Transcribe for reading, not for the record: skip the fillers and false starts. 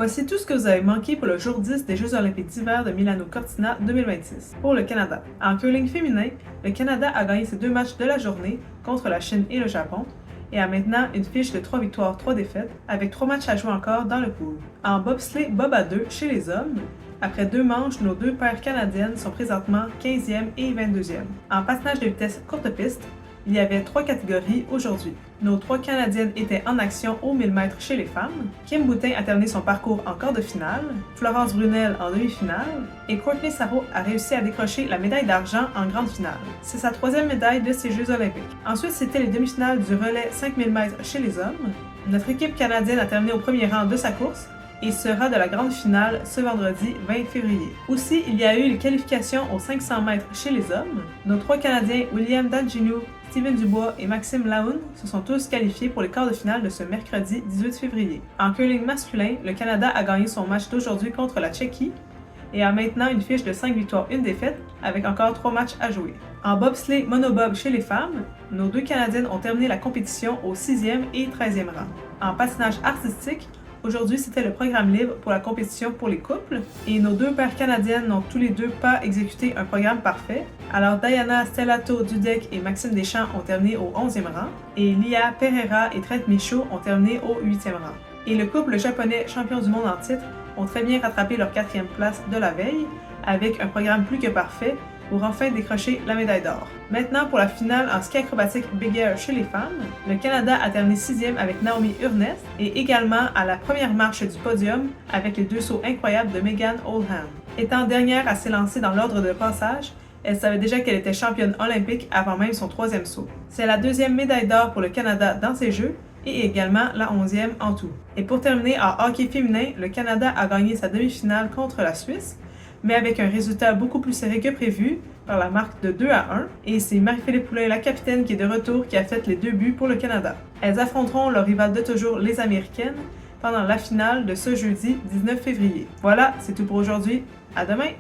Voici tout ce que vous avez manqué pour le jour 10 des Jeux olympiques d'hiver de Milano Cortina 2026. Pour le Canada. En curling féminin, le Canada a gagné ses 2 matchs de la journée contre la Chine et le Japon et a maintenant une fiche de 3 victoires, 3 défaites, avec 3 matchs à jouer encore dans le pool. En bobsleigh bob à 2 chez les hommes, après 2 manches, nos 2 paires canadiennes sont présentement 15e et 22e. En patinage de vitesse courte piste, il y avait 3 catégories aujourd'hui. Nos 3 Canadiennes étaient en action aux 1000 mètres chez les femmes. Kim Boutin a terminé son parcours en quart de finale, Florence Brunel en demi-finale et Courtney Sarrault a réussi à décrocher la médaille d'argent en grande finale. C'est sa 3e médaille de ces Jeux olympiques. Ensuite, c'était les demi-finales du relais 5000 mètres chez les hommes. Notre équipe canadienne a terminé au premier rang de sa course et sera de la grande finale ce vendredi 20 février. Aussi, il y a eu les qualifications aux 500 mètres chez les hommes. Nos 3 Canadiens, William Danginou, Steven Dubois et Maxime Laoun, se sont tous qualifiés pour les quarts de finale de ce mercredi 18 février. En curling masculin, le Canada a gagné son match d'aujourd'hui contre la Tchéquie et a maintenant une fiche de 5 victoires, 1 défaite, avec encore 3 matchs à jouer. En bobsleigh monobob chez les femmes, nos 2 Canadiennes ont terminé la compétition au 6e et 13e rang. En patinage artistique, aujourd'hui, c'était le programme libre pour la compétition pour les couples et nos 2 paires canadiennes n'ont tous les 2 pas exécuté un programme parfait. Alors Diana Stellato-Dudek et Maxime Deschamps ont terminé au 11e rang et Lia Pereira et Trent Michaud ont terminé au 8e rang. Et le couple japonais champion du monde en titre ont très bien rattrapé leur 4e place de la veille avec un programme plus que parfait pour enfin décrocher la médaille d'or. Maintenant pour la finale en ski acrobatique Big Air chez les femmes, le Canada a terminé 6e avec Naomi Urness et également à la première marche du podium avec les 2 sauts incroyables de Megan Oldham. Étant dernière à s'élancer dans l'ordre de passage, elle savait déjà qu'elle était championne olympique avant même son 3e saut. C'est la 2e médaille d'or pour le Canada dans ces Jeux et également la 11e en tout. Et pour terminer, en hockey féminin, le Canada a gagné sa demi-finale contre la Suisse, mais avec un résultat beaucoup plus serré que prévu, par la marque de 2-1, et c'est Marie-Philippe Poulin, la capitaine, qui est de retour, qui a fait les 2 buts pour le Canada. Elles affronteront leur rival de toujours, les Américaines, pendant la finale de ce jeudi 19 février. Voilà, c'est tout pour aujourd'hui. À demain!